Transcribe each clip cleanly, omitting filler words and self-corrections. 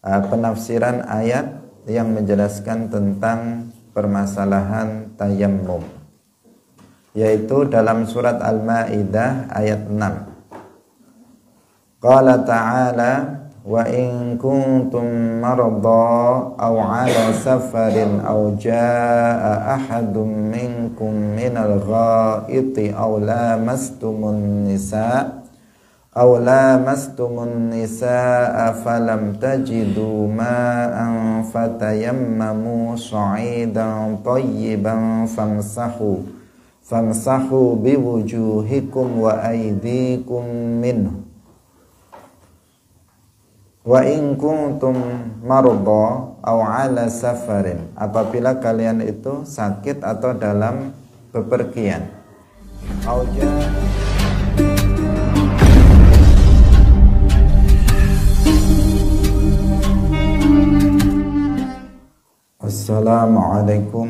penafsiran ayat yang menjelaskan tentang permasalahan tayammum, yaitu dalam surat Al-Maidah ayat 6. Qala ta'ala wa in kuntum marada aw ala safarin aw jaa ahadum minkum minal ghaiti aw lamastumun nisaa falam tajidu ma'an fatayammamu sa'idan tayyiban famsahu biwujuhikum wa aydikum minhu. Wa in kuntum marada aw ala safarin, apabila kalian itu sakit atau dalam bepergian. Assalamualaikum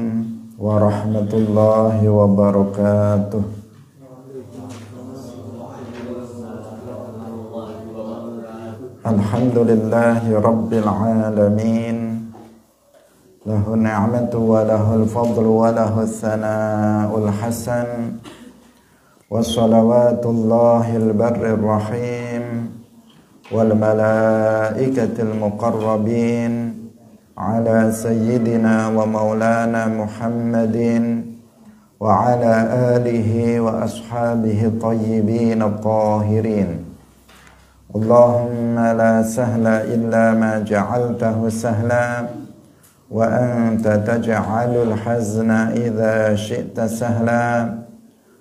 warahmatullahi wabarakatuh. Alhamdulillahi rabbil alamin. Lahu ni'matu wa lahul fadlu wa lahus sana'ul hasan. Wassalawatullahil barrir rahim wal malaikatil muqarrabin ala sayyidina wa maulana Muhammadin wa ala alihi wa ashabihi tayyibin at-tahirin. Allahumma la sahla illa ma ja'altahu sahla wa anta taj'alul hazna idza syi'ta sahla.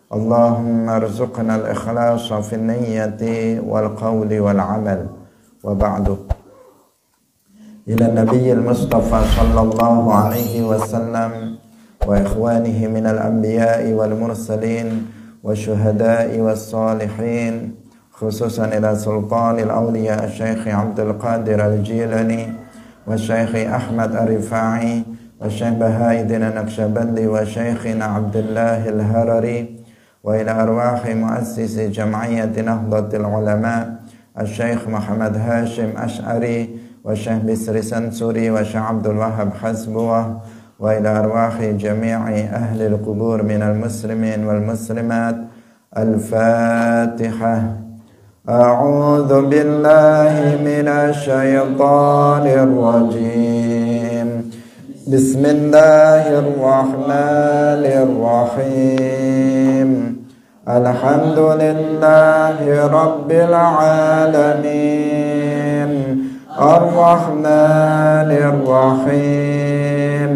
Allahumma arzuqna al-ikhlasa fi niyyati wal qawli wal amal. Wa ba'du. Ila nabiyil mustafa sallallahu alaihi wasallam wa ikhwanihi minal anbiya'i wal mursalin wa syuhada'i was salihin, khususan ila sultanil awliya Syekh Abdul Qadir Al-Jilani wa Syekh Ahmad Ar-Rifai wa Syekh Bahaiddin Naqsyabandi wa Syekhina Abdullah Al-Harari wa ila arwahi muassisi jam'iyyati Nahdlatul Ulama Syekh Muhammad Hashim Ash'ari wa Syekh Bisri Sansuri wa Syekh Abdul Wahab Hasbuwah wa ila arwahi jami'i ahli al-qubur minal muslimin wal muslimat. Al-Fatihah. A'udzu billahi minasy syaithanir rajim. Bismillahirrahmanirrahim. Alhamdulillahi rabbil alamin. Ar-Rahmanir Rahim.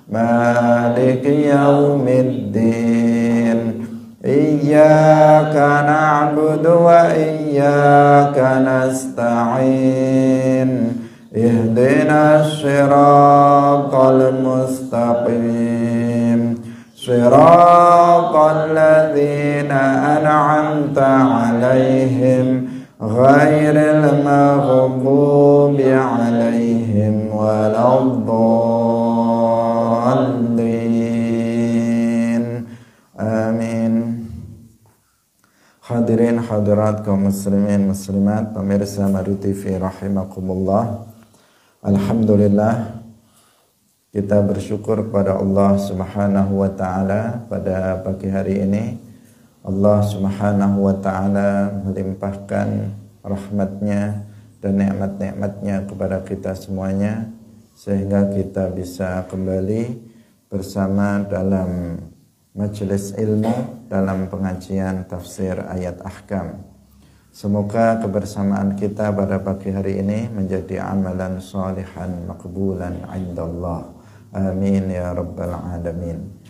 Maliki yaumiddin. Iyyaka na'budu wa iyyaka nasta'in. Ihdinas siratal mustaqim. Siratal ladzina an'amta 'alaihim ghairil maghdubi 'alaihim waladdallin. Amin. Hadirin hadirat kaum muslimin muslimat, pemirsa Madu TV rahimakumullah. Alhamdulillah, kita bersyukur kepada Allah Subhanahu wa taala pada pagi hari ini. Allah Subhanahu wa ta'ala melimpahkan rahmatnya dan nikmat-nikmatnya kepada kita semuanya, sehingga kita bisa kembali bersama dalam majelis ilmu dalam pengajian tafsir ayat ahkam. Semoga kebersamaan kita pada pagi hari ini menjadi amalan salihan maqbulan indallah. Amin ya rabbal alamin.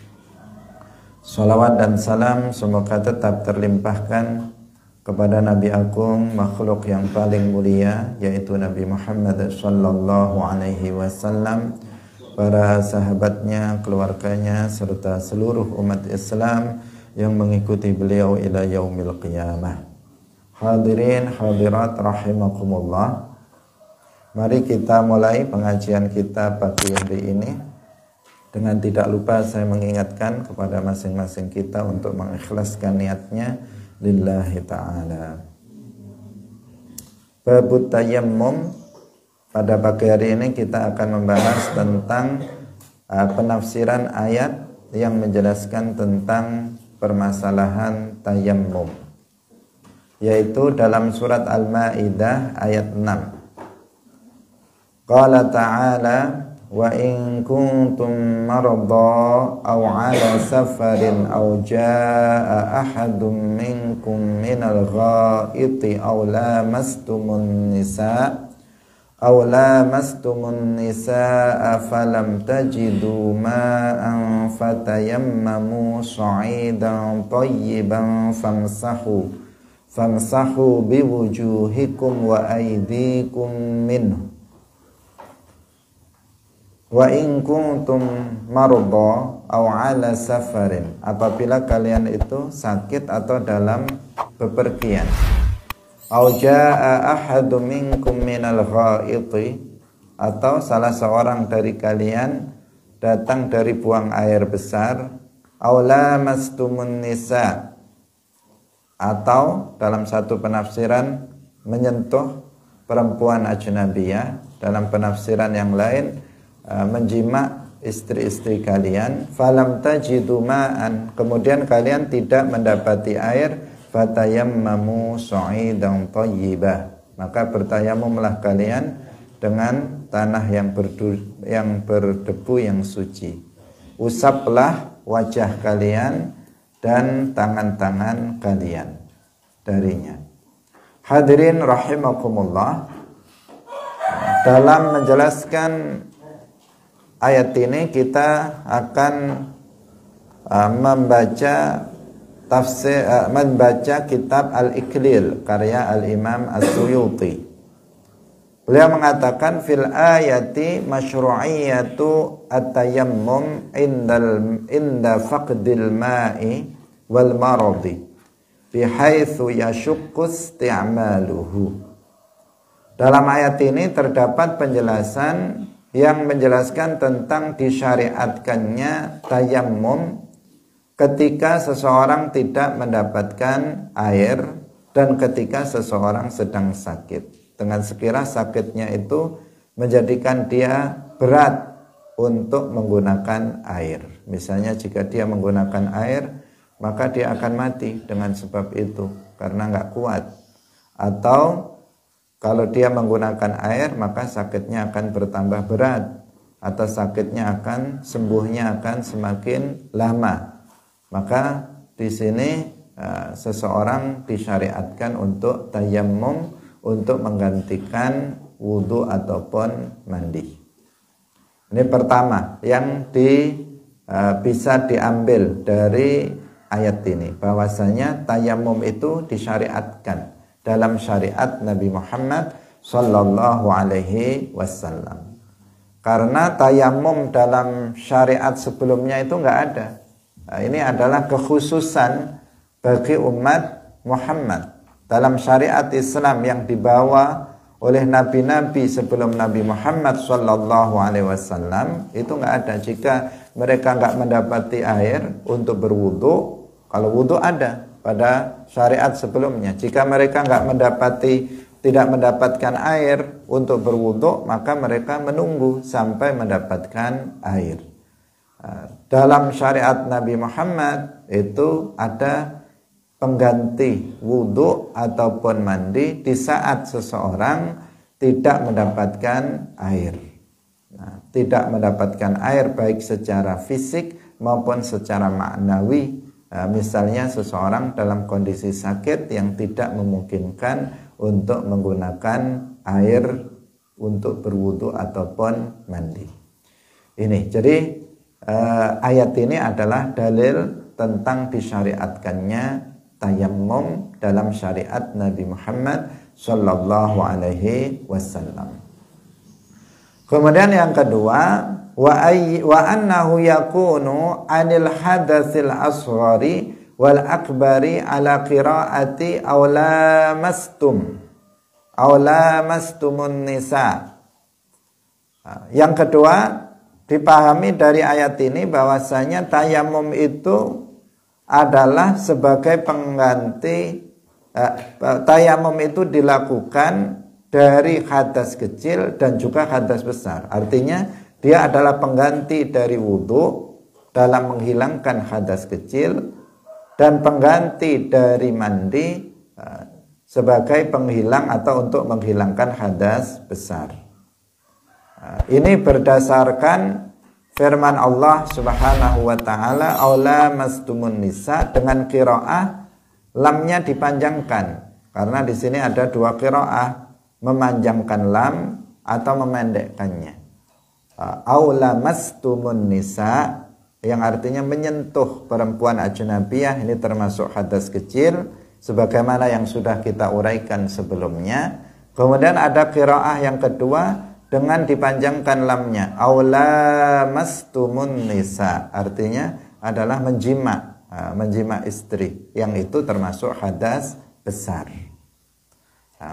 Salawat dan salam semoga tetap terlimpahkan kepada Nabi Agung, makhluk yang paling mulia, yaitu Nabi Muhammad sallallahu alaihi wasallam, para sahabatnya, keluarganya, serta seluruh umat Islam yang mengikuti beliau ila yaumil qiyamah. Hadirin hadirat rahimakumullah. Mari kita mulai pengajian kita pagi hari ini. Dengan tidak lupa saya mengingatkan kepada masing-masing kita untuk mengikhlaskan niatnya lillahi ta'ala. Babut tayammum, pada pagi hari ini kita akan membahas tentang penafsiran ayat yang menjelaskan tentang permasalahan tayammum, yaitu dalam surat Al-Maidah ayat 6. Qala ta'ala wa in kuntum marada aw ala safarin aw jaa ahadun minkum minal ghaiti aw lamastumun nisaa falam tajidu ma'an fatayammamu sa'idan tayyiban famsahu biwujuhikum wa aydikum minhu. Wa in kuntum marada aw ala safarin, apabila kalian itu sakit atau dalam bepergian. Aw jaa ahadum minkum minal ghaiti, atau salah seorang dari kalian datang dari buang air besar. Aw lamastumun nisa, atau dalam satu penafsiran menyentuh perempuan ajnabiyah, dalam penafsiran yang lain menjima istri-istri kalian. Falam tajidu ma'an, kemudian kalian tidak mendapati air. Fatayammamu sa'idan thayyibah, maka bertayamumlah kalian dengan tanah yang berdebu yang suci. Usaplah wajah kalian dan tangan-tangan kalian darinya. Hadirin rahimakumullah, dalam menjelaskan ayat ini kita akan membaca kitab Al-Iklil karya Al-Imam As-Suyuti. Beliau mengatakan fil ayati masyru'iyatu at-tayammum inda faqdil ma'i wal maradi bihaitsu yashuqqu isti'maluhu. Dalam ayat ini terdapat penjelasan yang menjelaskan tentang disyariatkannya tayammum ketika seseorang tidak mendapatkan air dan ketika seseorang sedang sakit, dengan sekiranya sakitnya itu menjadikan dia berat untuk menggunakan air. Misalnya jika dia menggunakan air, maka dia akan mati dengan sebab itu karena nggak kuat. Atau kalau dia menggunakan air, maka sakitnya akan bertambah berat, atau sakitnya sembuhnya akan semakin lama. Maka di sini seseorang disyariatkan untuk tayammum, untuk menggantikan wudu ataupun mandi. Ini pertama yang bisa diambil dari ayat ini, bahwasanya tayammum itu disyariatkan dalam syariat Nabi Muhammad sallallahu alaihi wasallam. Karena tayammum dalam syariat sebelumnya itu enggak ada. Nah, ini adalah kekhususan bagi umat Muhammad. Dalam syariat Islam yang dibawa oleh nabi-nabi sebelum Nabi Muhammad sallallahu alaihi wasallam itu enggak ada. Jika mereka enggak mendapati air untuk berwudu, kalau wudu ada pada syariat sebelumnya. Jika mereka tidak mendapatkan air untuk berwudu, maka mereka menunggu sampai mendapatkan air. Dalam syariat Nabi Muhammad itu ada pengganti wudu ataupun mandi di saat seseorang tidak mendapatkan air. Tidak mendapatkan air baik secara fisik maupun secara maknawi. Misalnya seseorang dalam kondisi sakit yang tidak memungkinkan untuk menggunakan air untuk berwudu ataupun mandi. Ini jadi ayat ini adalah dalil tentang disyariatkannya tayammum dalam syariat Nabi Muhammad sallallahu alaihi wasallam. Kemudian yang kedua, wa annahu yakunu anil hadatsil asghari wal akbari ala qiraati aw lamastumun nisa. Yang kedua, dipahami dari ayat ini bahwasanya tayamum itu adalah sebagai pengganti, tayamum itu dilakukan dari hadas kecil dan juga hadas besar. Artinya dia adalah pengganti dari wudhu dalam menghilangkan hadas kecil dan pengganti dari mandi sebagai penghilang atau untuk menghilangkan hadas besar. Ini berdasarkan firman Allah Subhanahu wa taala, aula mastumun nisa, dengan qiraah lamnya dipanjangkan. Karena di sini ada dua qiraah, memanjangkan lam atau memendekkannya. Aula mastumun nisa yang artinya menyentuh perempuan ajnabiyah, ini termasuk hadas kecil sebagaimana yang sudah kita uraikan sebelumnya. Kemudian ada qiraah yang kedua dengan dipanjangkan lamnya, aula mastumun nisa, artinya adalah menjima istri, yang itu termasuk hadas besar.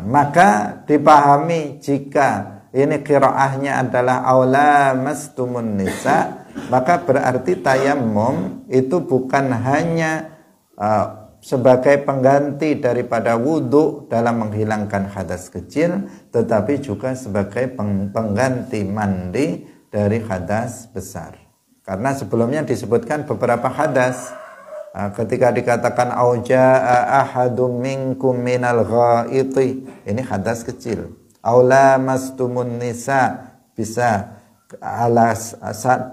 Maka dipahami jika ini qiraahnya adalah aula mastumun nisa, maka berarti tayammum itu bukan hanya sebagai pengganti daripada wudhu dalam menghilangkan hadas kecil, tetapi juga sebagai pengganti mandi dari hadas besar. Karena sebelumnya disebutkan beberapa hadas. Ketika dikatakan auja'a ahadum minkum minal ghaiti, ini hadas kecil. Aula mastumun nisa, bisa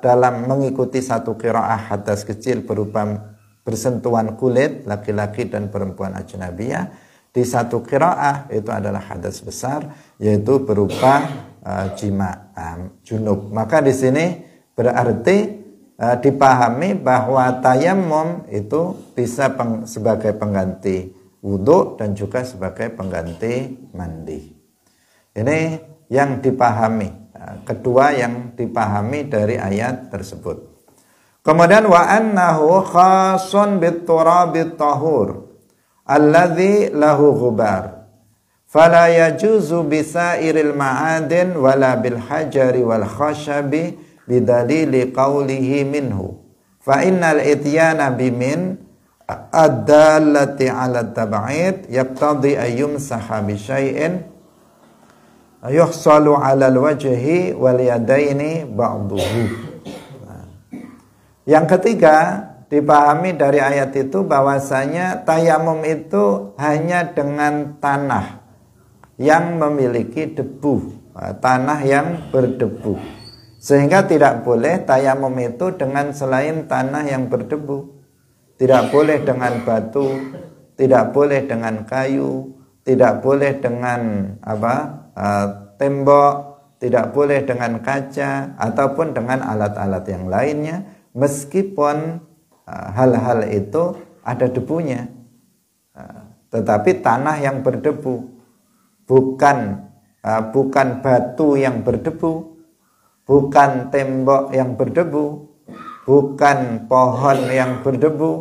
dalam mengikuti satu qiraah hadas kecil berupa bersentuhan kulit laki-laki dan perempuan ajnabiyah. Di satu qiraah itu adalah hadas besar, yaitu berupa jima, junub. Maka di sini berarti dipahami bahwa tayammum itu bisa sebagai pengganti wudhu dan juga sebagai pengganti mandi. Ini yang dipahami, kedua yang dipahami dari ayat tersebut. Kemudian wa annahu khasun bit turabit tahur alladzi lahu ghubar fala yajuzu bisairil ma'adin wala bil hajari wal khashabi bidalili qawlihi minhu fa innal ityana bimin ad-dallati 'ala tab'id yaqtadi ayyumsaha bi syai'in yuhsalu 'ala al-wajhi wal yadaini ba'duhu. Yang ketiga dipahami dari ayat itu bahwasanya tayamum itu hanya dengan tanah yang memiliki debu, tanah yang berdebu. Sehingga tidak boleh tayamum itu dengan selain tanah yang berdebu. Tidak boleh dengan batu, tidak boleh dengan kayu, tidak boleh dengan tembok, tidak boleh dengan kaca ataupun dengan alat-alat yang lainnya, meskipun hal-hal itu ada debunya. Tetapi tanah yang berdebu, bukan batu yang berdebu, bukan tembok yang berdebu, bukan pohon yang berdebu,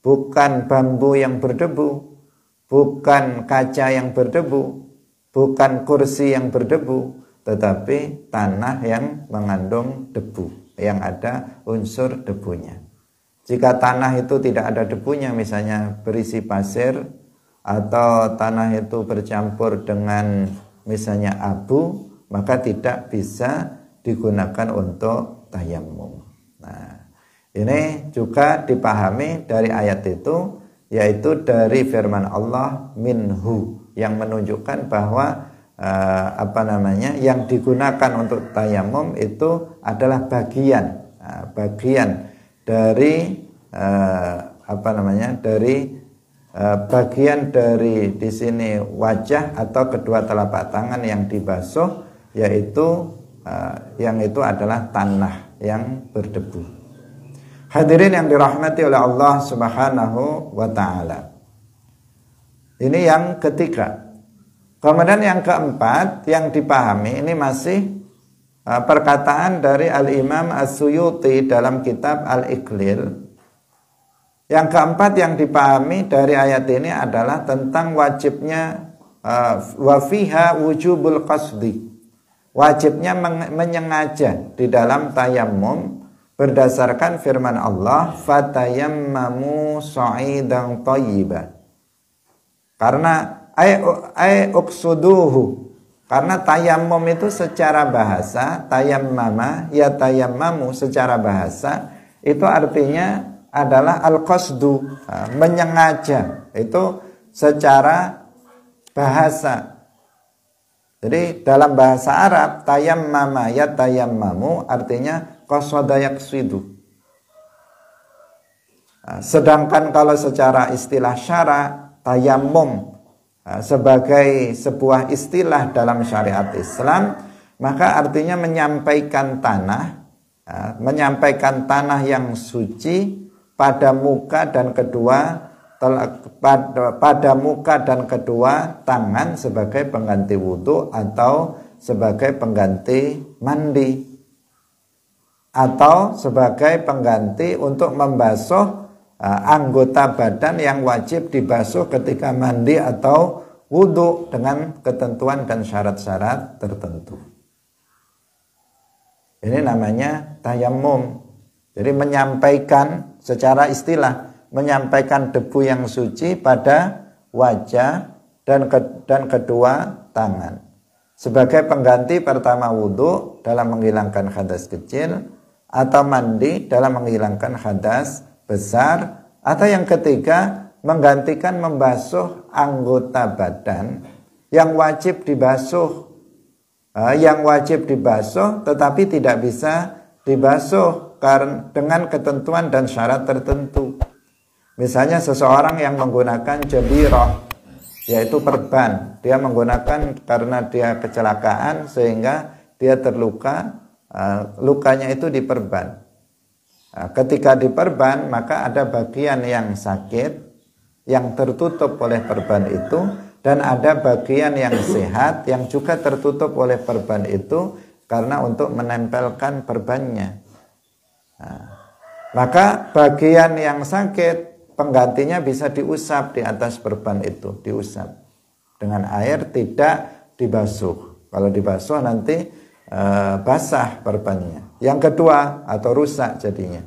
bukan bambu yang berdebu, bukan kaca yang berdebu, bukan kursi yang berdebu, tetapi tanah yang mengandung debu, yang ada unsur debunya. Jika tanah itu tidak ada debunya, misalnya berisi pasir, atau tanah itu bercampur dengan misalnya abu, maka tidak bisa digunakan untuk tayammum. Nah, ini juga dipahami dari ayat itu, yaitu dari firman Allah minhu, yang menunjukkan bahwa yang digunakan untuk tayammum itu adalah bagian dari bagian dari di sini wajah atau kedua telapak tangan yang dibasuh, yaitu yang itu adalah tanah yang berdebu. Hadirin yang dirahmati oleh Allah Subhanahu wa taala. Ini yang ketiga. Kemudian yang keempat yang dipahami, ini masih perkataan dari Al-Imam As-Suyuti dalam kitab Al-Iqlil. Yang keempat yang dipahami dari ayat ini adalah tentang wajibnya wa fiha wujubul qasdi. Wajibnya menyengaja di dalam tayammum berdasarkan firman Allah fatayammamu sa'idan thayyiban. Karena ay uqsuduhu Karena tayammum itu secara bahasa, tayammama, ya tayammamu secara bahasa, itu artinya adalah al-qasdu, menyengaja. Itu secara bahasa. Jadi dalam bahasa Arab, tayammama, ya tayammamu artinya qasada yaqsidu. Sedangkan kalau secara istilah syara, tayammum sebagai sebuah istilah dalam syariat Islam, maka artinya menyampaikan tanah yang suci pada muka dan kedua tangan sebagai pengganti wudhu atau sebagai pengganti mandi atau sebagai pengganti untuk membasuh anggota badan yang wajib dibasuh ketika mandi atau wudhu dengan ketentuan dan syarat-syarat tertentu. Ini namanya tayammum. Jadi menyampaikan secara istilah, menyampaikan debu yang suci pada wajah dan kedua tangan. Sebagai pengganti pertama wudhu dalam menghilangkan hadas kecil, atau mandi dalam menghilangkan hadas besar, atau yang ketiga menggantikan membasuh anggota badan yang wajib dibasuh, tetapi tidak bisa dibasuh karena dengan ketentuan dan syarat tertentu. Misalnya seseorang yang menggunakan jabirah, yaitu perban, dia menggunakan karena dia kecelakaan sehingga dia terluka, lukanya itu diperban. Ketika diperban, maka ada bagian yang sakit yang tertutup oleh perban itu, dan ada bagian yang sehat yang juga tertutup oleh perban itu karena untuk menempelkan perbannya. Maka bagian yang sakit penggantinya bisa diusap di atas perban itu, diusap dengan air, tidak dibasuh. Kalau dibasuh nanti basah perbannya. Yang kedua, atau rusak jadinya.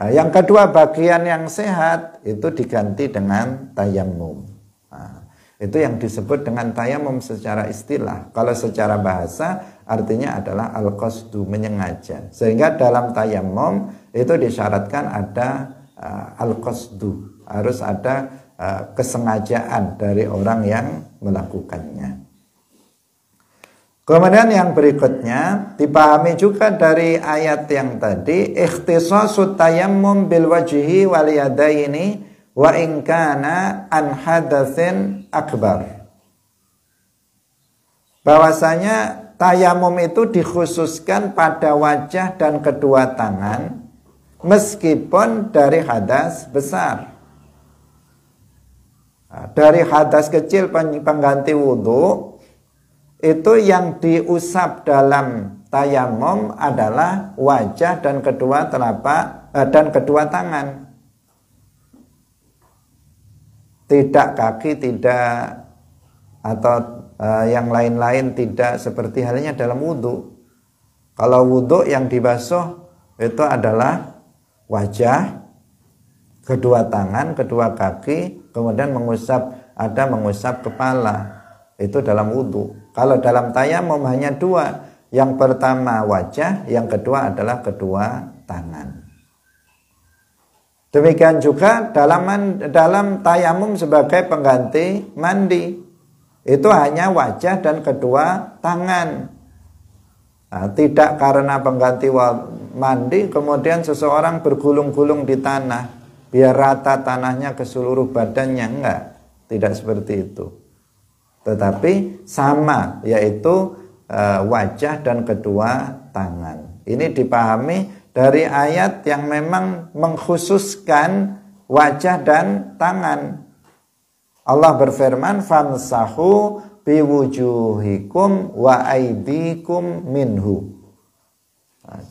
Yang kedua, bagian yang sehat itu diganti dengan tayammum. Itu yang disebut dengan tayammum secara istilah. Kalau secara bahasa artinya adalah al-qasdu, menyengaja. Sehingga dalam tayammum itu disyaratkan ada al-qasdu, harus ada kesengajaan dari orang yang melakukannya. Kemudian yang berikutnya dipahami juga dari ayat yang tadi, ikhtisasut tayammum bil wajhi wal yadaini wa in kana an hadatsin akbar. Bahwasanya tayammum itu dikhususkan pada wajah dan kedua tangan meskipun dari hadas besar. Dari hadas kecil pengganti wudhu, itu yang diusap dalam tayammum adalah wajah dan kedua telapak dan kedua tangan. Tidak kaki, tidak, atau yang lain-lain, tidak seperti halnya dalam wudhu. Kalau wudhu yang dibasuh itu adalah wajah, kedua tangan, kedua kaki, kemudian mengusap kepala. Itu dalam wudhu. Kalau dalam tayammum hanya dua. Yang pertama wajah, yang kedua adalah kedua tangan. Demikian juga dalam tayammum sebagai pengganti mandi. Itu hanya wajah dan kedua tangan. Tidak karena pengganti mandi kemudian seseorang bergulung-gulung di tanah biar rata tanahnya ke seluruh badannya. Enggak, tidak seperti itu. Tetapi sama, yaitu wajah dan kedua tangan. Ini dipahami dari ayat yang memang mengkhususkan wajah dan tangan. Allah berfirman, famsahu biwujuhikum wa aidikum minhu.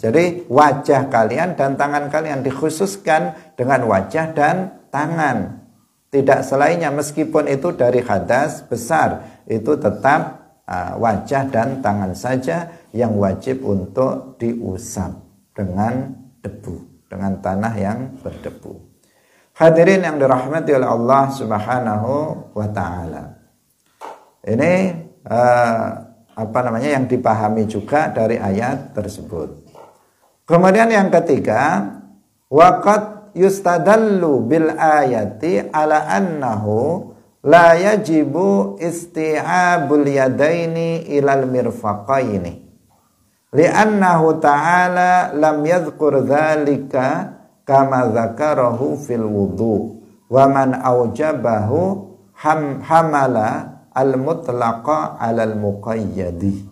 Jadi wajah kalian dan tangan kalian dikhususkan dengan wajah dan tangan. Tidak selainnya, meskipun itu dari hadas besar, itu tetap wajah dan tangan saja yang wajib untuk diusap dengan debu, dengan tanah yang berdebu. Hadirin yang dirahmati oleh Allah Subhanahu wa ta'ala. Ini yang dipahami juga dari ayat tersebut. Kemudian yang ketiga, waqad yustadallu bil ayati ala annahu la yajibu isti'abul yadaini ilal mirfaqaini li'annahu ta'ala lam yadhkur dzalika kama dzakarahu fil wudu wa man aujabahu hamala al mutlaqa 'alal muqayyadi.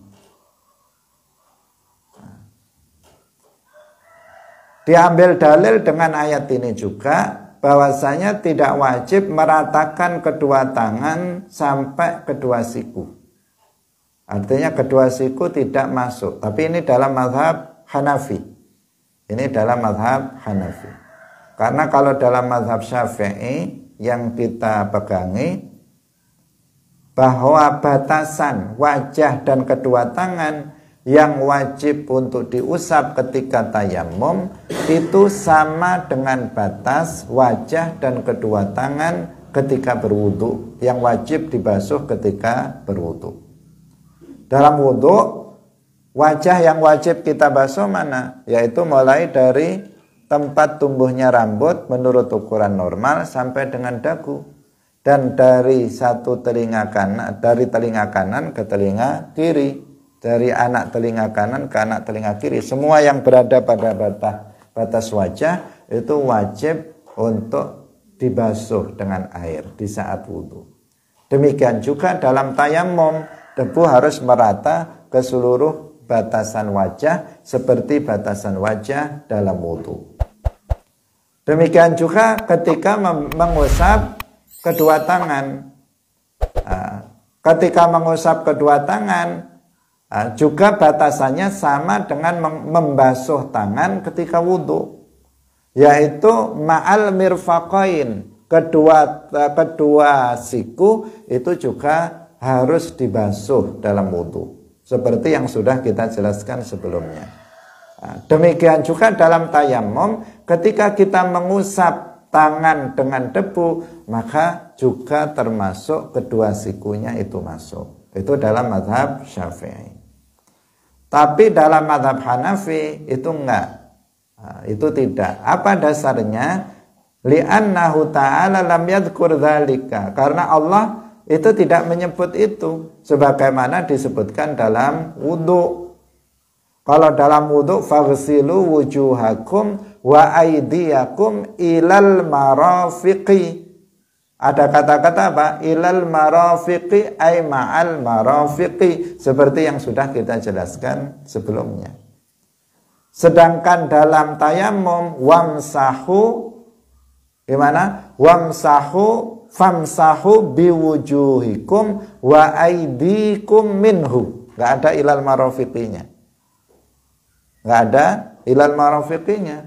Diambil dalil dengan ayat ini juga bahwasanya tidak wajib meratakan kedua tangan sampai kedua siku. Artinya kedua siku tidak masuk. Tapi ini dalam mazhab Hanafi. Ini dalam mazhab Hanafi. Karena kalau dalam mazhab Syafi'i yang kita pegangi, bahwa batasan wajah dan kedua tangan yang wajib untuk diusap ketika tayammum itu sama dengan batas wajah dan kedua tangan ketika berwudu yang wajib dibasuh ketika berwudu. Dalam wudu, wajah yang wajib kita basuh mana? Yaitu mulai dari tempat tumbuhnya rambut menurut ukuran normal sampai dengan dagu, dan dari satu telinga kanan, dari telinga kanan ke telinga kiri, dari anak telinga kanan ke anak telinga kiri, semua yang berada pada batas wajah itu wajib untuk dibasuh dengan air di saat wudu. Demikian juga dalam tayammum, debu harus merata ke seluruh batasan wajah seperti batasan wajah dalam wudu. Demikian juga ketika mengusap kedua tangan. Ketika mengusap kedua tangan juga batasannya sama dengan membasuh tangan ketika wudu, yaitu ma'al mirfaqain, kedua siku itu juga harus dibasuh dalam wudu, seperti yang sudah kita jelaskan sebelumnya. Demikian juga dalam tayammum, ketika kita mengusap tangan dengan debu, maka juga termasuk kedua sikunya itu masuk. Itu dalam mazhab Syafi'i. Tapi dalam mazhab Hanafi itu enggak. Itu tidak. Apa dasarnya? Li'annahu ta'ala lam yadhkur dzalika. Karena Allah itu tidak menyebut itu sebagaimana disebutkan dalam wudu. Kalau dalam wudu, faghsilu wujuhakum wa aydiyakum ilal marafiqi. Ada kata-kata apa? Ilal marafiqi ay ma'al marafiqi, seperti yang sudah kita jelaskan sebelumnya. Sedangkan dalam tayammum, wamsahu, gimana? Wamsahu famsahu biwujuhikum wa aydikum minhu. Enggak ada ilal marafiqinya. Enggak ada ilal marafiqinya.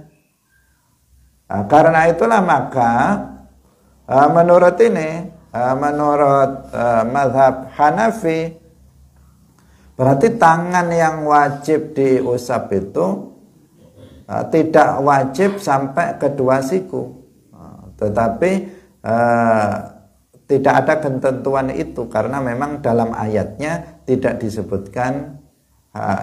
Karena itulah maka menurut mazhab Hanafi, berarti tangan yang wajib diusap itu tidak wajib sampai kedua siku, tetapi tidak ada ketentuan itu karena memang dalam ayatnya tidak disebutkan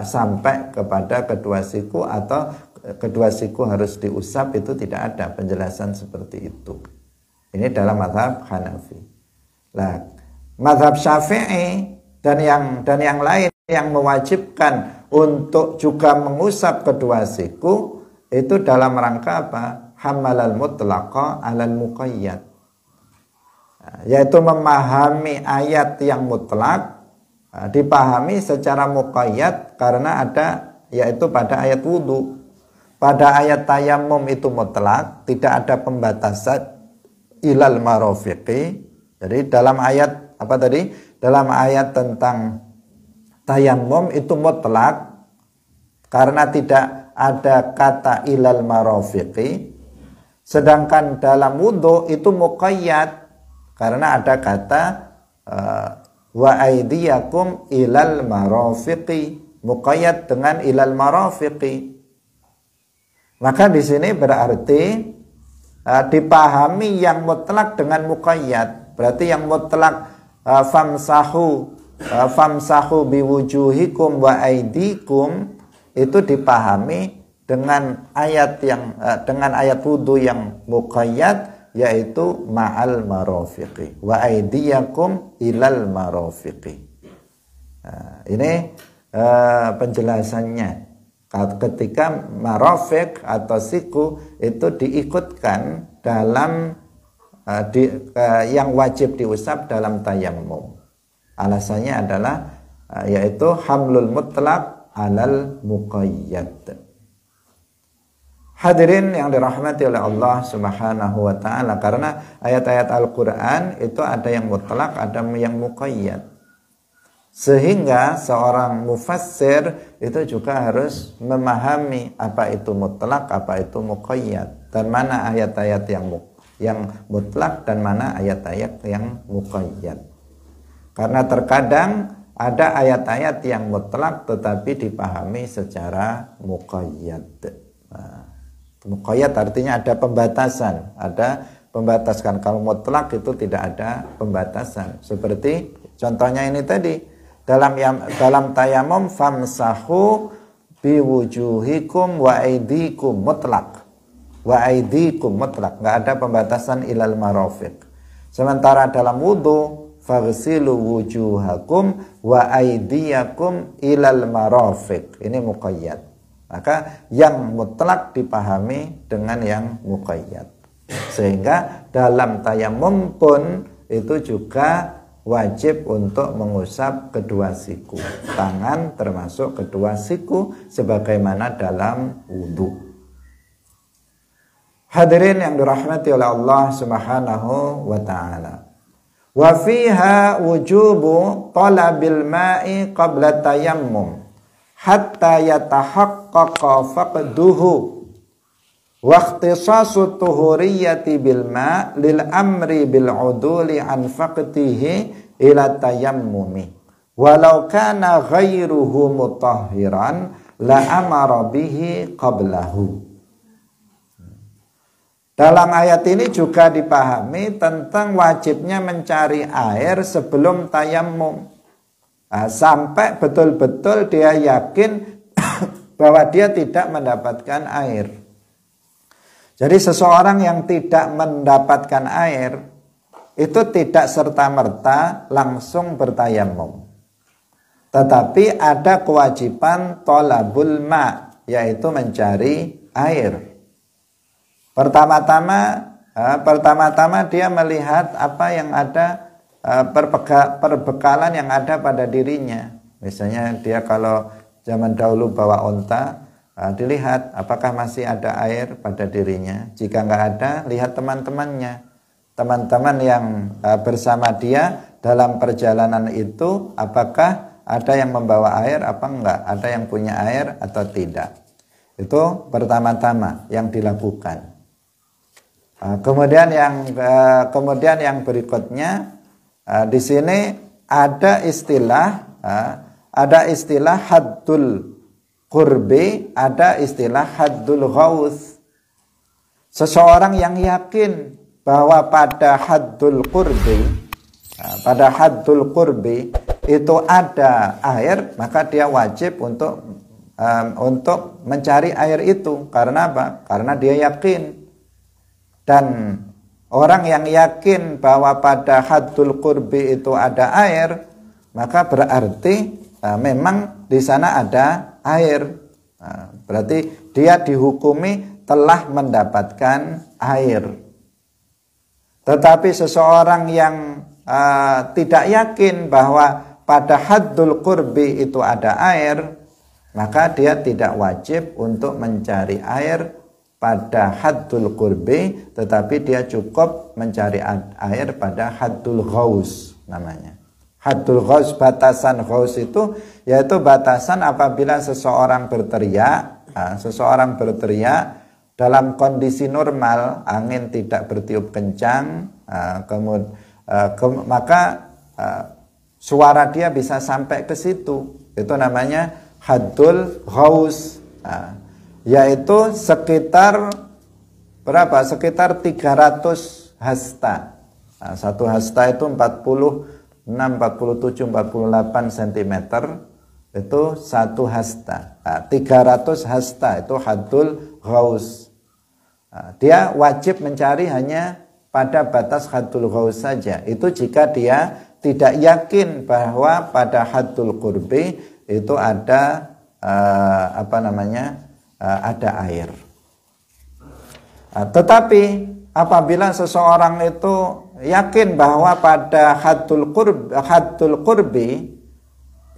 sampai kepada kedua siku atau kedua siku harus diusap, itu tidak ada penjelasan seperti itu. Ini dalam mazhab Hanafi. Nah, mazhab Syafi'i dan yang lain yang mewajibkan untuk juga mengusap kedua siku itu dalam rangka apa? Hamalal mutlaqa 'alal muqayyad. Yaitu memahami ayat yang mutlak dipahami secara muqayyad karena ada, yaitu pada ayat wudu. Pada ayat tayammum itu mutlak, tidak ada pembatasan ilal marafiqi. Jadi dalam ayat apa tadi? Dalam ayat tentang tayammum itu mutlak karena tidak ada kata ilal marafiqi. Sedangkan dalam wudu itu muqayyad karena ada kata wa aydiyakum ilal marafiqi, muqayyad dengan ilal marafiqi. Maka di sini berarti dipahami yang mutlak dengan muqayyad. Berarti yang mutlak famsahu famsahu biwujuhikum wa aidikum itu dipahami dengan ayat wudu yang muqayyad, yaitu ma'al marafiqi wa aidiyakum ilal marafiqi. Nah, ini penjelasannya. Ketika marafiq atau siku itu diikutkan dalam yang wajib diusap dalam tayammum. Alasannya adalah yaitu hamlul mutlaq alal muqayyad. Hadirin yang dirahmati oleh Allah Subhanahu wa taala, karena ayat-ayat Al-Qur'an itu ada yang mutlak, ada yang muqayyad. Sehingga seorang mufassir itu juga harus memahami apa itu mutlak, apa itu muqayyad, dan mana ayat-ayat yang mutlak dan mana ayat-ayat yang muqayyad. Karena terkadang ada ayat-ayat yang mutlak tetapi dipahami secara muqayyad. Nah, muqayyad artinya ada pembatasan, pembatasan. Kalau mutlak itu tidak ada pembatasan. Seperti contohnya ini tadi, dalam tayamum famsahu biwujuhikum wa aidikum mutlak. Wa aidikum mutlak, enggak ada pembatasan ilal marafiq. Sementara dalam wudu faghsilu wujuhakum wa aidiyakum ilal marafiq. Ini muqayyad. Maka yang mutlak dipahami dengan yang muqayyad. Sehingga dalam tayammum pun itu juga wajib untuk mengusap kedua siku. Tangan termasuk kedua siku sebagaimana dalam wudu. Hadirin yang dirahmati oleh Allah Subhanahu wa taala. Wa fiha wujubu talabil ma'i qabla tayammum hatta yatahaqqaqa faqduhu wa ikhtisasu tuhuriyati bil ma' lil amri bil uduli an faqdihi ila tayammumi walau kana ghairuhu mutahhiran la amara bihi qablahu. Dalam ayat ini juga dipahami tentang wajibnya mencari air sebelum tayammum. Sampai betul-betul dia yakin bahwa dia tidak mendapatkan air. Jadi seseorang yang tidak mendapatkan air itu tidak serta-merta langsung bertayamum. Tetapi ada kewajiban thalabul ma', yaitu mencari air. Pertama-tama dia melihat apa yang ada, perbekalan yang ada pada dirinya. Misalnya dia kalau zaman dahulu bawa onta, dilihat apakah masih ada air pada dirinya. Jika nggak ada, lihat teman-temannya. Teman-teman yang bersama dia dalam perjalanan itu, apakah ada yang membawa air apa enggak, ada yang punya air atau tidak. Itu pertama-tama yang dilakukan. Kemudian yang berikutnya, di sini ada istilah haddul qurbi, ada istilah haddul ghaus. Seseorang yang yakin bahwa pada haddul qurbi itu ada air, maka dia wajib untuk mencari air itu. Karena apa? Karena dia yakin. Dan orang yang yakin bahwa pada haddul qurbi itu ada air, maka berarti memang di sana ada air. Berarti dia dihukumi telah mendapatkan air. Tetapi seseorang yang tidak yakin bahwa pada haddul qurbi itu ada air, maka dia tidak wajib untuk mencari air pada haddul qurbi, tetapi dia cukup mencari air pada haddul ghaus namanya. Haddul ghaus, batasan ghaus itu yaitu batasan apabila seseorang berteriak dalam kondisi normal, angin tidak bertiup kencang, maka suara dia bisa sampai ke situ. Itu namanya haddul ghaus. Yaitu sekitar berapa? Sekitar 300 hasta. Satu hasta itu 40 47, 48 cm itu 1 hasta. 300 hasta itu haddul ghaus. Dia wajib mencari hanya pada batas haddul ghaus saja. Itu jika dia tidak yakin bahwa pada haddul qurbi itu ada ada air. Tetapi apabila seseorang itu yakin bahwa pada haddul qurbi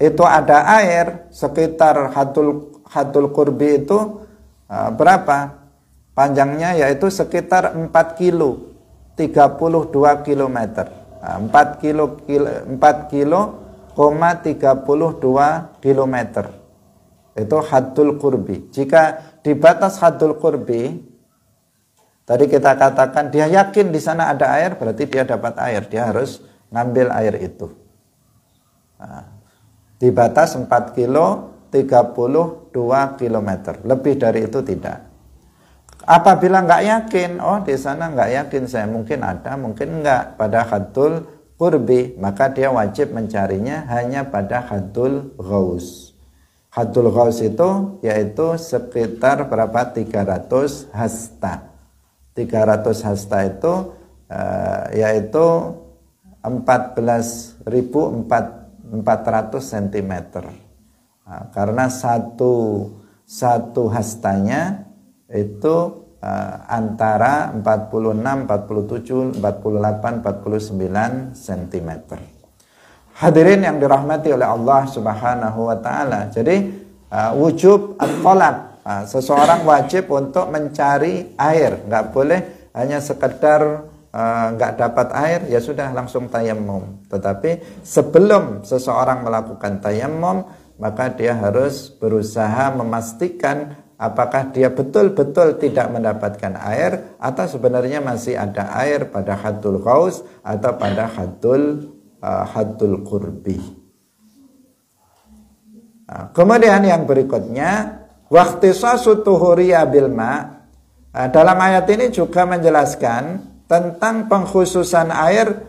itu ada air, sekitar haddul qurbi itu berapa? Panjangnya yaitu sekitar 4 kilo, 32 km. 4 kilo,32 km. Itu haddul qurbi. Jika di batas haddul qurbi, tadi kita katakan dia yakin di sana ada air, berarti dia dapat air, dia harus ngambil air itu. Di batas 4 kilo, 32 km. Lebih dari itu tidak. Apabila nggak yakin, di sana nggak yakin saya, mungkin ada, mungkin nggak pada haddul qurbi, maka dia wajib mencarinya hanya pada haddul ghaus. Haddul ghaus itu yaitu sekitar berapa? 300 hasta. 300 hasta itu yaitu 14.400 cm. Karena satu hastanya itu antara 46, 47, 48, 49 cm. Hadirin yang dirahmati oleh Allah Subhanahu wa taala. Jadi wujub at-talab. Seseorang wajib untuk mencari air, nggak boleh hanya sekedar nggak dapat air ya sudah langsung tayammum. Tetapi sebelum seseorang melakukan tayammum, maka dia harus berusaha memastikan apakah dia betul-betul tidak mendapatkan air atau sebenarnya masih ada air pada haddul ghaus atau pada haddul qurbi. Kemudian yang berikutnya, waqtisasu tuhuriya bil ma. Dalam ayat ini juga menjelaskan tentang pengkhususan air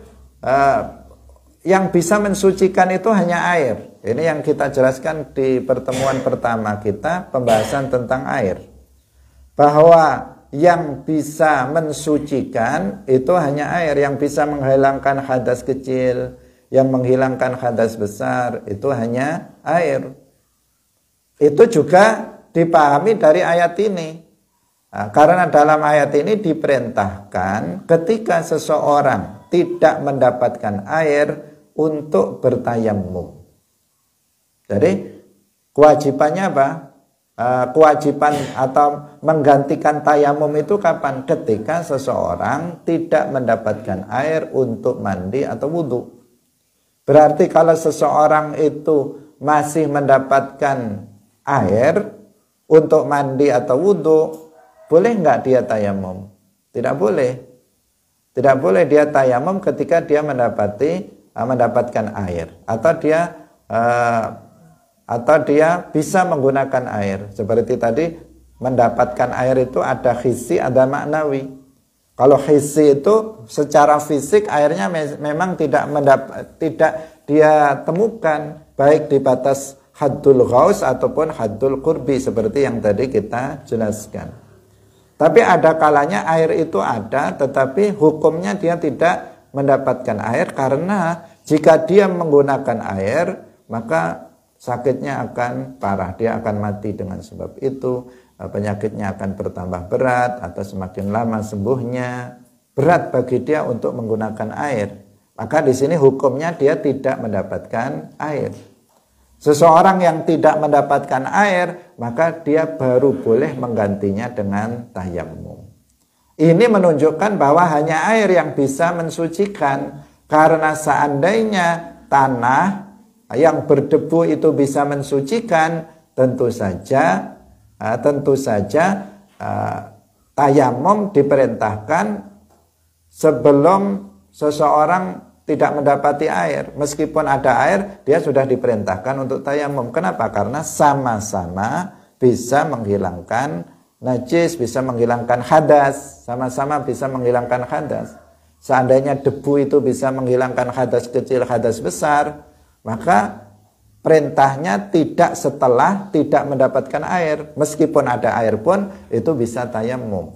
yang bisa mensucikan itu hanya air. Ini yang kita jelaskan di pertemuan pertama kita, pembahasan tentang air. Bahwa yang bisa mensucikan itu hanya air, yang bisa menghilangkan hadas kecil, yang menghilangkan hadas besar itu hanya air. Itu juga dipahami dari ayat ini. Karena dalam ayat ini diperintahkan ketika seseorang tidak mendapatkan air untuk bertayammum. Jadi kewajibannya apa? Kewajiban atau menggantikan tayamum itu kapan? Ketika seseorang tidak mendapatkan air untuk mandi atau wudhu. Berarti kalau seseorang itu masih mendapatkan air untuk mandi atau wudhu, boleh nggak dia tayamum? Tidak boleh. Tidak boleh dia tayamum ketika dia mendapatkan air, atau dia bisa menggunakan air. Seperti tadi, mendapatkan air itu ada hissi, ada maknawi. Kalau hissi itu secara fisik airnya memang tidak dia temukan baik di batas haddul ghaus ataupun haddul qurbi seperti yang tadi kita jelaskan. Tapi ada kalanya air itu ada, tetapi hukumnya dia tidak mendapatkan air karena jika dia menggunakan air maka sakitnya akan parah, dia akan mati dengan sebab itu, penyakitnya akan bertambah berat atau semakin lama sembuhnya berat bagi dia untuk menggunakan air. Maka di sini hukumnya dia tidak mendapatkan air. Seseorang yang tidak mendapatkan air, maka dia baru boleh menggantinya dengan tayammum. Ini menunjukkan bahwa hanya air yang bisa mensucikan, karena seandainya tanah yang berdebu itu bisa mensucikan, tentu saja tayammum diperintahkan sebelum seseorang tidak mendapati air. Meskipun ada air, dia sudah diperintahkan untuk tayammum. Kenapa? Karena sama-sama bisa menghilangkan najis, bisa menghilangkan hadas, sama-sama bisa menghilangkan hadas. Seandainya debu itu bisa menghilangkan hadas kecil, hadas besar, maka perintahnya tidak setelah tidak mendapatkan air. Meskipun ada air pun itu bisa tayamum.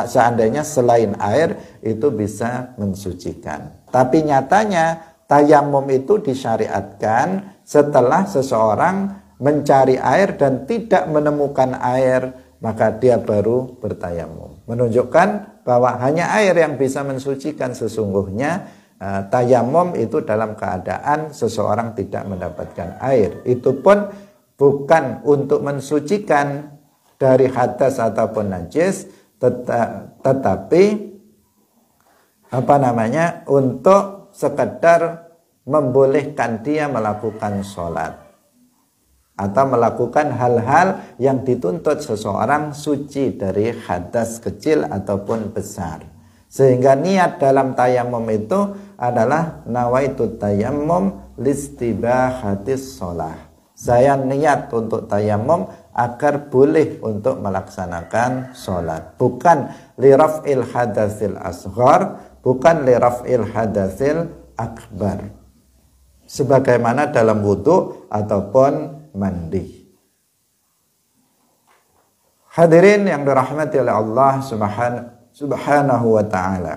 Seandainya selain air itu bisa mensucikan. Tapi nyatanya tayamum itu disyariatkan setelah seseorang mencari air dan tidak menemukan air, maka dia baru bertayamum. Menunjukkan bahwa hanya air yang bisa mensucikan. Sesungguhnya tayamum itu dalam keadaan seseorang tidak mendapatkan air. Itu pun bukan untuk mensucikan dari hadas ataupun najis, tetapi untuk sekedar membolehkan dia melakukan sholat atau melakukan hal-hal yang dituntut seseorang suci dari hadas kecil ataupun besar. Sehingga niat dalam tayamum itu adalah nawaitu tayammum listibahatis sholah. Saya niat untuk tayamum agar boleh untuk melaksanakan sholat. Bukan liraf'il hadasil asghar, bukan liraf'il hadasil akbar. Sebagaimana dalam wudu ataupun mandi. Hadirin yang dirahmati oleh Allah Subhanahu wa ta'ala.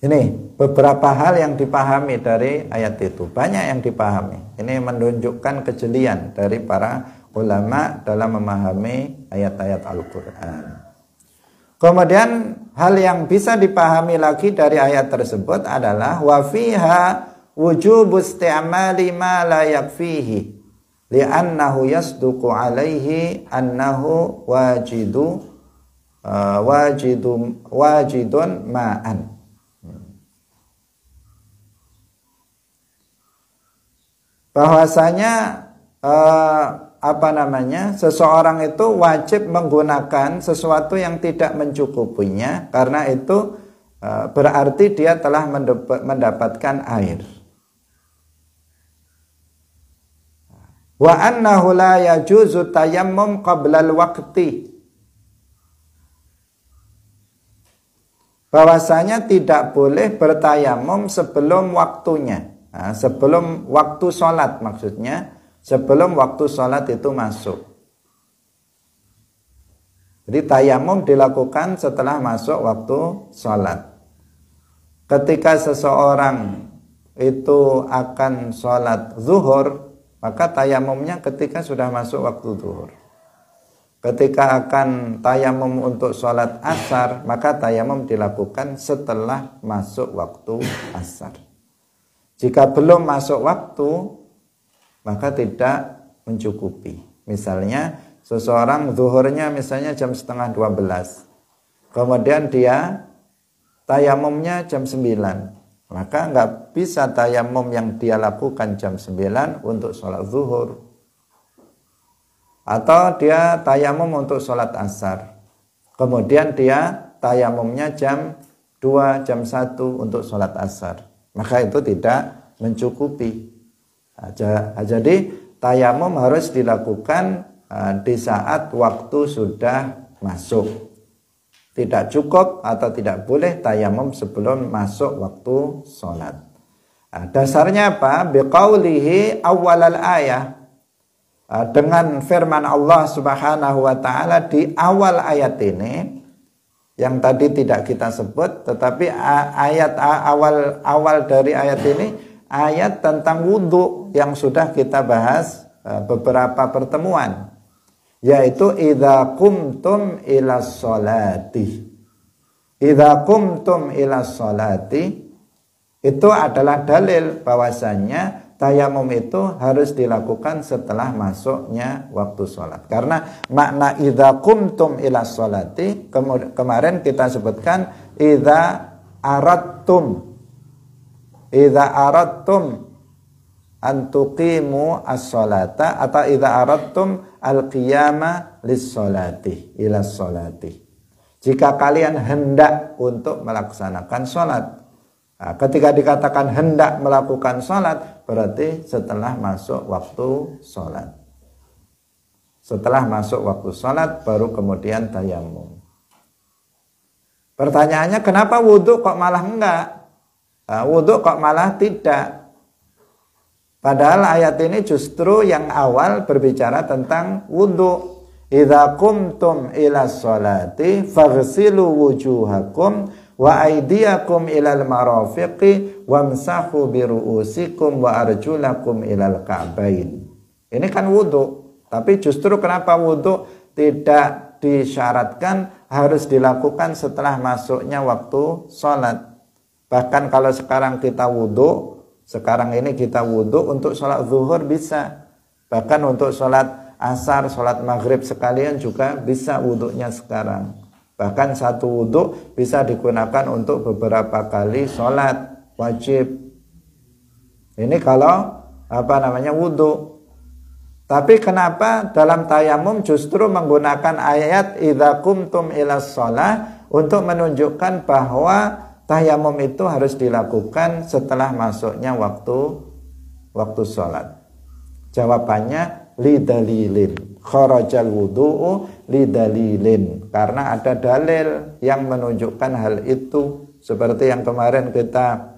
Ini beberapa hal yang dipahami dari ayat itu. Banyak yang dipahami. Ini menunjukkan kejelian dari para ulama dalam memahami ayat-ayat Al-Quran. Kemudian hal yang bisa dipahami lagi dari ayat tersebut adalah wa fiha wujubu isti'mali ma la yakfihi li'annahu yasduqu alaihi annahu wajidun ma'an. Bahwasanya seseorang itu wajib menggunakan sesuatu yang tidak mencukupinya, karena itu berarti dia telah mendapatkan air. Wa annahu la yajuzu tayammum qabla al-waqti. Bahwasanya tidak boleh bertayamum sebelum waktunya. Sebelum waktu sholat, maksudnya sebelum waktu sholat itu masuk. Jadi tayamum dilakukan setelah masuk waktu sholat. Ketika seseorang itu akan sholat zuhur, maka tayamumnya ketika sudah masuk waktu zuhur. Ketika akan tayamum untuk sholat asar, maka tayamum dilakukan setelah masuk waktu asar. Jika belum masuk waktu, maka tidak mencukupi. Misalnya seseorang zuhurnya misalnya jam 11:30, kemudian dia tayamumnya jam 9, maka nggak bisa tayamum yang dia lakukan jam 9 untuk sholat zuhur. Atau dia tayamum untuk sholat asar, kemudian dia tayamumnya jam 2, jam 1 untuk sholat asar, maka itu tidak mencukupi. Jadi tayamum harus dilakukan di saat waktu sudah masuk. Tidak cukup atau tidak boleh tayamum sebelum masuk waktu sholat. Dasarnya apa? Biqaulihi awwalal ayah. Dengan firman Allah Subhanahu wa ta'ala di awal ayat ini, yang tadi tidak kita sebut, tetapi ayat awal dari ayat ini ayat tentang wudhu yang sudah kita bahas beberapa pertemuan, yaitu idza qumtum ila sholati. Idza qumtum ila sholati itu adalah dalil bahwasannya tayamum itu harus dilakukan setelah masuknya waktu sholat. Karena makna idza qumtum ila sholati kemarin kita sebutkan idza aradtum an tuqimu as-sholata atau idza aradtum al-qiyama lis-sholati ila sholati. Jika kalian hendak untuk melaksanakan sholat. Nah, ketika dikatakan hendak melakukan sholat, berarti setelah masuk waktu sholat. Setelah masuk waktu sholat, baru kemudian tayamum. Pertanyaannya, kenapa wudhu kok malah enggak? Wudhu kok malah tidak? Padahal ayat ini justru yang awal berbicara tentang wudhu. Idza qumtum ila sholati faghsilu wujuhakum wa aydiyakum ilal marafiqi wamsahu bi ru'usikum wa arjulakum ilal ka'bain. Ini kan wudhu, tapi justru kenapa wudhu tidak disyaratkan harus dilakukan setelah masuknya waktu sholat? Bahkan kalau sekarang kita wudhu, sekarang ini kita wudhu untuk sholat zuhur bisa, bahkan untuk sholat asar, sholat maghrib sekalian juga bisa wudhunya sekarang. Bahkan satu wudhu bisa digunakan untuk beberapa kali sholat wajib. Ini kalau wudhu. Tapi kenapa dalam tayamum justru menggunakan ayat idza qumtum ilas shalah untuk menunjukkan bahwa tayamum itu harus dilakukan setelah masuknya waktu sholat? Jawabannya lidalilin, kharajal wudu'u lidalilin, karena ada dalil yang menunjukkan hal itu, seperti yang kemarin kita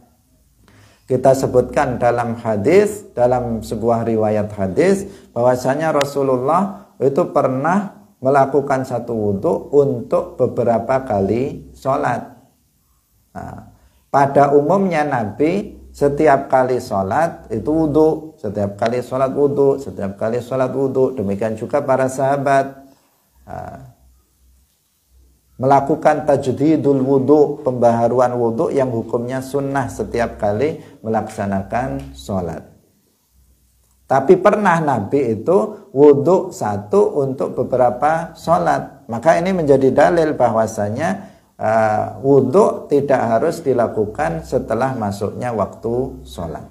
sebutkan dalam hadis, dalam sebuah riwayat hadis, bahwasanya Rasulullah itu pernah melakukan satu wudhu untuk beberapa kali sholat. Nah, pada umumnya Nabi setiap kali sholat itu wudhu, setiap kali sholat wudhu, setiap kali sholat wudhu. Demikian juga para sahabat melakukan tajdidul wudhu, pembaharuan wudhu yang hukumnya sunnah setiap kali melaksanakan sholat. Tapi pernah Nabi itu wudhu satu untuk beberapa sholat. Maka ini menjadi dalil bahwasanya wudhu tidak harus dilakukan setelah masuknya waktu sholat.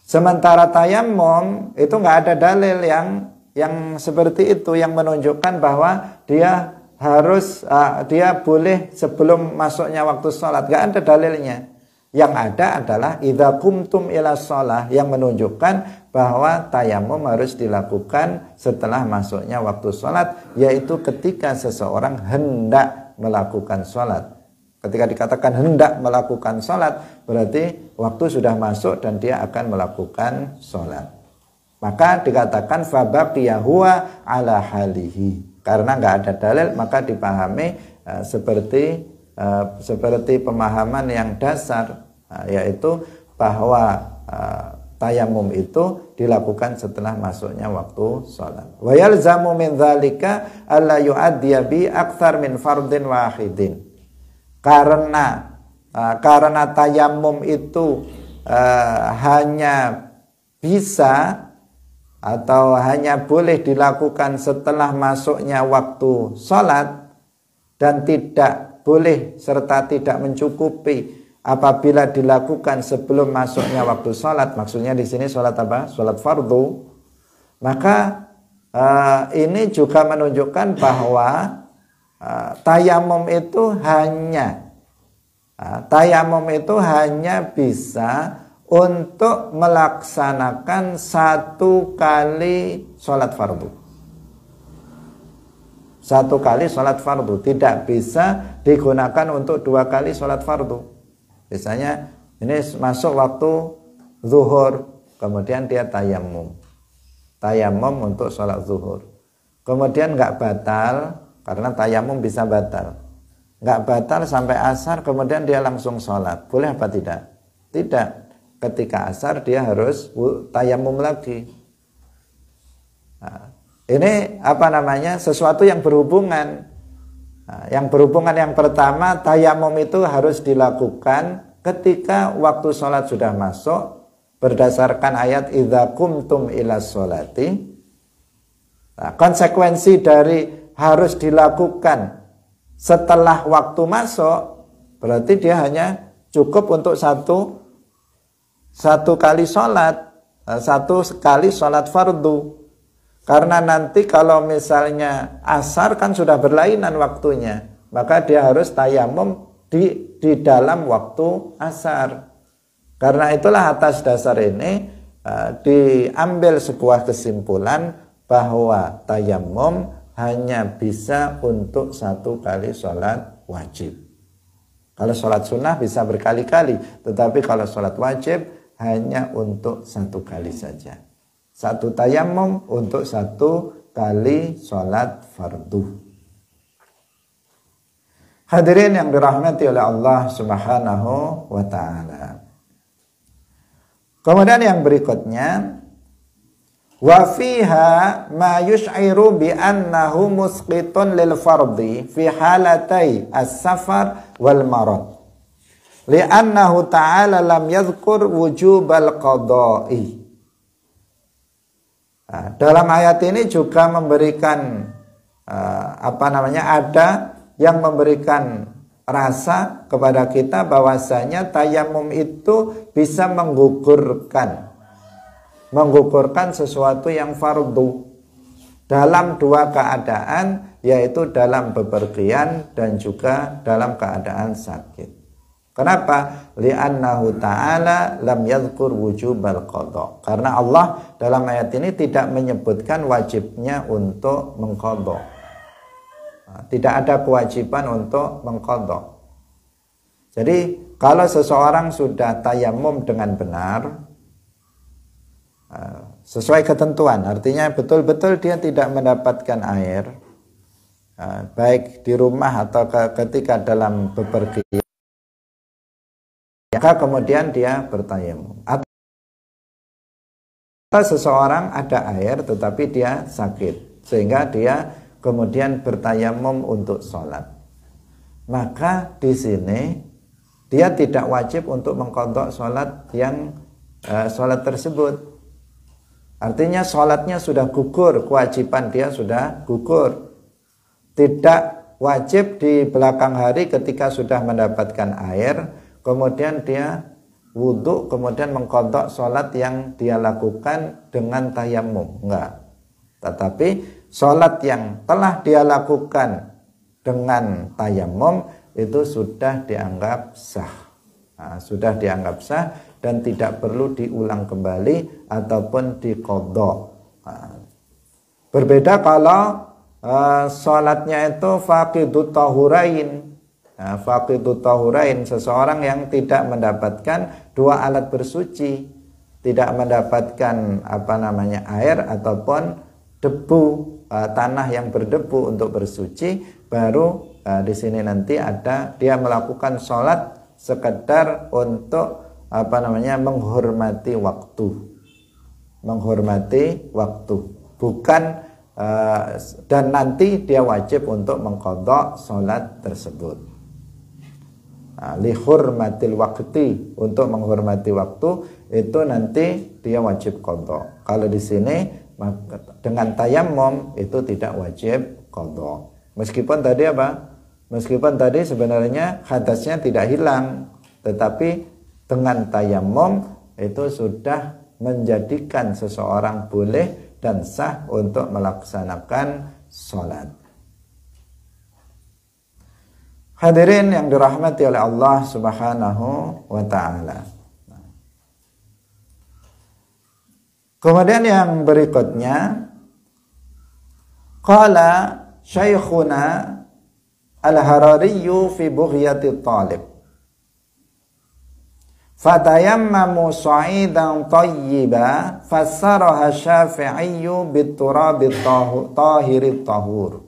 Sementara tayamum itu nggak ada dalil yang seperti itu, yang menunjukkan bahwa dia harus dia boleh sebelum masuknya waktu sholat. Nggak ada dalilnya. Yang ada adalah idza qumtum ila shalah, yang menunjukkan bahwa tayamum harus dilakukan setelah masuknya waktu sholat, yaitu ketika seseorang hendak melakukan sholat. Ketika dikatakan hendak melakukan sholat, berarti waktu sudah masuk dan dia akan melakukan sholat. Maka dikatakan fabaqiya huwa ala halihi. Karena nggak ada dalil, maka dipahami seperti pemahaman yang dasar, yaitu bahwa tayamum itu dilakukan setelah masuknya waktu sholat. Wa yalzamu min dzalika alla yu'addiya bi aktsar min fardin wahidin. Karena tayamum itu hanya bisa atau hanya boleh dilakukan setelah masuknya waktu sholat, dan tidak boleh serta tidak mencukupi apabila dilakukan sebelum masuknya waktu sholat. Maksudnya di sini sholat apa? Sholat fardu. Maka ini juga menunjukkan bahwa tayamum itu hanya bisa untuk melaksanakan satu kali sholat fardu. Satu kali sholat fardu, tidak bisa digunakan untuk dua kali sholat fardu. Misalnya ini masuk waktu zuhur, kemudian dia tayamum untuk sholat zuhur, kemudian nggak batal, karena tayamum bisa batal, nggak batal sampai asar, kemudian dia langsung sholat, boleh apa tidak? Tidak. Ketika asar dia harus tayamum lagi. Nah, ini sesuatu yang berhubungan. Yang pertama, tayamum itu harus dilakukan ketika waktu sholat sudah masuk, berdasarkan ayat idza qumtum ilas sholati. Nah, konsekuensi dari harus dilakukan setelah waktu masuk, berarti dia hanya cukup untuk satu kali sholat fardu. Karena nanti kalau misalnya asar kan sudah berlainan waktunya, maka dia harus tayamum di dalam waktu asar. Karena itulah atas dasar ini diambil sebuah kesimpulan bahwa tayamum hanya bisa untuk 1 kali sholat wajib. Kalau sholat sunnah bisa berkali-kali, tetapi kalau sholat wajib hanya untuk 1 kali saja. 1 tayamum untuk 1 kali sholat fardu. Hadirin yang dirahmati oleh Allah Subhanahu wa ta'ala. Kemudian yang berikutnya, wa fiha ma yush'iru bi annahu musqitun lil fardi fi halatai as-safar wal marad li'annahu ta'ala lam yadhkur wujubal qada'i. Dalam ayat ini juga memberikan ada yang memberikan rasa kepada kita bahwasanya tayamum itu bisa menggugurkan sesuatu yang fardu dalam 2 keadaan, yaitu dalam bepergian dan juga dalam keadaan sakit. Kenapa? Li'annahu ta'ala lam yadhkur wujubal qadha. Karena Allah dalam ayat ini tidak menyebutkan wajibnya untuk mengqadha. Tidak ada kewajiban untuk mengqadha. Jadi kalau seseorang sudah tayamum dengan benar, sesuai ketentuan, artinya betul-betul dia tidak mendapatkan air, baik di rumah atau ketika dalam bepergian, maka kemudian dia bertayamum. Atau seseorang ada air tetapi dia sakit, sehingga dia kemudian bertayamum untuk sholat, maka di sini dia tidak wajib untuk mengqadha sholat sholat tersebut. Artinya sholatnya sudah gugur, kewajiban dia sudah gugur. Tidak wajib di belakang hari ketika sudah mendapatkan air, kemudian dia wudhu, kemudian mengqadha sholat yang dia lakukan dengan tayamum. Enggak. Tetapi sholat yang telah dia lakukan dengan tayamum itu sudah dianggap sah. Sudah dianggap sah dan tidak perlu diulang kembali ataupun diqadha. Berbeda kalau sholatnya itu faqidut tahurain. Faqidut tahurain, seseorang yang tidak mendapatkan 2 alat bersuci, tidak mendapatkan air ataupun debu, tanah yang berdebu untuk bersuci, baru di sini nanti ada dia melakukan sholat sekedar untuk menghormati waktu, bukan dan nanti dia wajib untuk mengqadha sholat tersebut. Lihurmatil waqti, untuk menghormati waktu itu nanti dia wajib qadha. Kalau di sini dengan tayamum itu tidak wajib qadha. Meskipun tadi sebenarnya hadasnya tidak hilang, tetapi dengan tayamum itu sudah menjadikan seseorang boleh dan sah untuk melaksanakan sholat. Hadirin yang dirahmati oleh Allah Subhanahu wa ta'ala. Kemudian yang berikutnya, qala Syekhuna Al-Harari fi Bughyati Talib, fatayammamu sa'idan tayyiba fassaraha Syafi'iyyu bit-turabi tahiri tahur,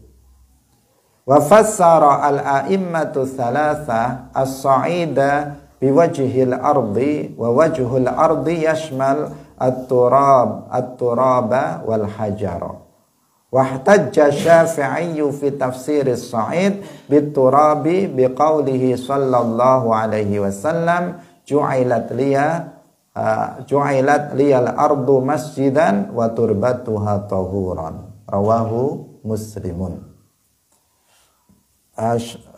wa fassara al-a'immatu thalatha as-sa'ida biwajhil ardi, wa wajhul ardi yashmal at-turaba wal hajara. Wahtajja Syafi'iyyu fi tafsir as-sa'id bit-turabi biqaulihi sallallahu alaihi wasallam ju'ilat liyal ardu masjidan wa turbatuha tahuran. Rawahu Muslimun.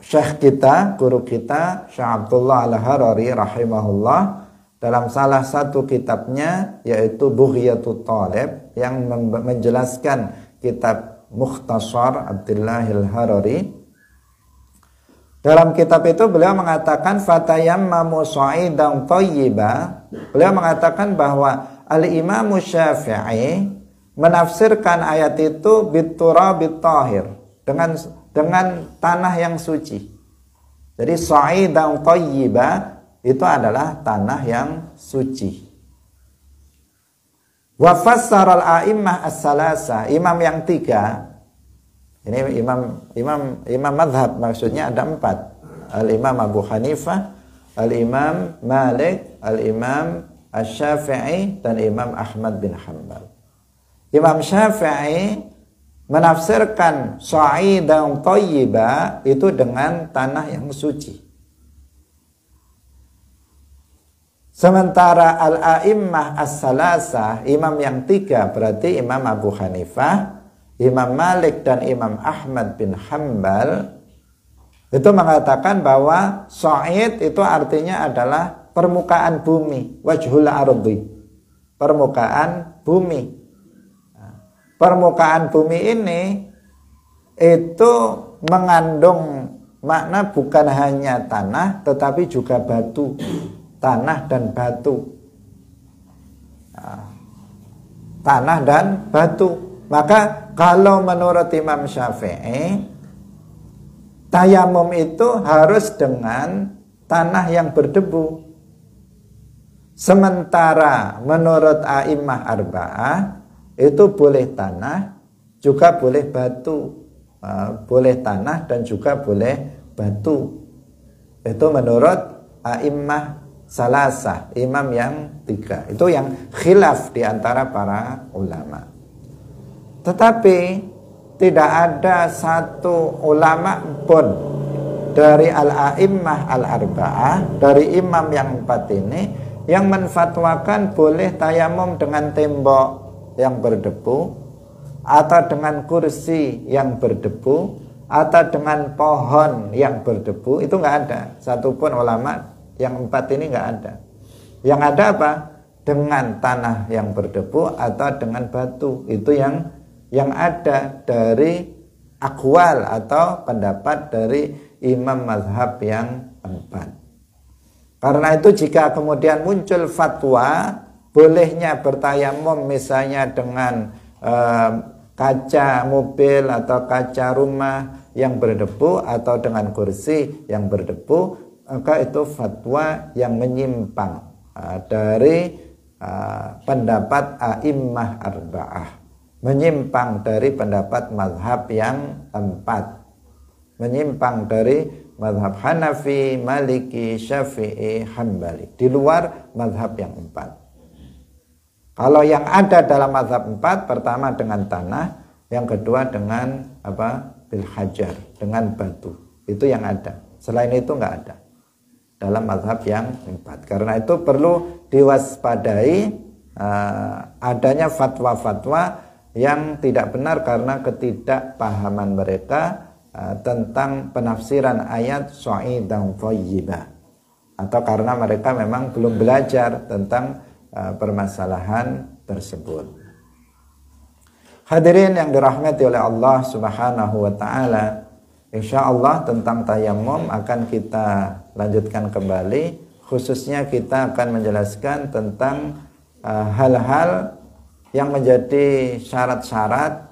Syekh kita, guru kita, Syekh Abdullah Al-Harari rahimahullah, dalam salah satu kitabnya yaitu Bughyatut Talib, yang menjelaskan kitab Mukhtasar Abdullah Al-Harari. Dalam kitab itu beliau mengatakan fatayammamu sa'idan thayyiba. Beliau mengatakan bahwa Al-Imam Syafi'i menafsirkan ayat itu biturabit tahir, dengan tanah yang suci. Jadi sa'idan thayyiba itu adalah tanah yang suci. Wa fassara al-a'immah as-salasa, imam yang tiga. Ini imam madhab, maksudnya ada 4. Al-Imam Abu Hanifah, Al-Imam Malik, Al-Imam Asy-Syafi'i, dan Imam Ahmad bin Hanbal. Imam Syafi'i menafsirkan sa'idan thayyiba itu dengan tanah yang suci. Sementara al-a'immah as-salasa, imam yang tiga, berarti Imam Abu Hanifah, Imam Malik, dan Imam Ahmad bin Hanbal, itu mengatakan bahwa sa'id itu artinya adalah permukaan bumi, wajhul ardi, permukaan bumi. Permukaan bumi ini itu mengandung makna bukan hanya tanah tetapi juga batu, tanah dan batu. Tanah dan batu. Maka kalau menurut Imam Syafi'i, tayamum itu harus dengan tanah yang berdebu. Sementara menurut a'immah arba'ah itu boleh tanah, juga boleh batu. Boleh tanah dan juga boleh batu. Itu menurut a'immah salasah, imam yang tiga. Itu yang khilaf di antara para ulama. Tetapi tidak ada satu ulama pun dari al-a'immah al-arba'ah, dari imam yang 4 ini, yang menfatwakan boleh tayamum dengan tembok yang berdebu, atau dengan kursi yang berdebu, atau dengan pohon yang berdebu. Itu nggak ada satupun ulama yang 4 ini, nggak ada. Yang ada apa? Dengan tanah yang berdebu atau dengan batu. Itu yang ada dari akwal atau pendapat dari imam mazhab yang 4. Karena itu jika kemudian muncul fatwa bolehnya bertayamum misalnya dengan kaca mobil atau kaca rumah yang berdebu atau dengan kursi yang berdebu, maka itu fatwa yang menyimpang dari pendapat a'immah arba'ah, menyimpang dari pendapat mazhab yang 4, menyimpang dari mazhab Hanafi, Maliki, Syafi'i, Hambali, di luar mazhab yang 4. Kalau yang ada dalam mazhab 4, pertama dengan tanah, yang kedua dengan bil hajar, dengan batu. Itu yang ada. Selain itu nggak ada dalam mazhab yang 4. Karena itu perlu diwaspadai adanya fatwa-fatwa yang tidak benar karena ketidakpahaman mereka tentang penafsiran ayat sa'idan thayyiba, atau karena mereka memang belum belajar tentang permasalahan tersebut. Hadirin yang dirahmati oleh Allah Subhanahu wa taala, insyaallah tentang tayamum akan kita lanjutkan kembali, khususnya kita akan menjelaskan tentang hal-hal yang menjadi syarat-syarat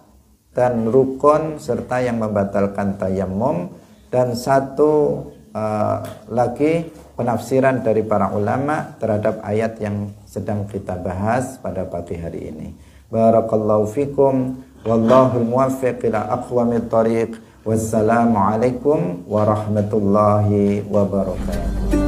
dan rukun serta yang membatalkan tayamum, dan satu lagi penafsiran dari para ulama terhadap ayat yang sedang kita bahas pada pagi hari ini. Barakallahu fikum, wallahul muwaffiq ila aqwamit thariq. Wassalamu alaikum warahmatullahi wabarakatuh.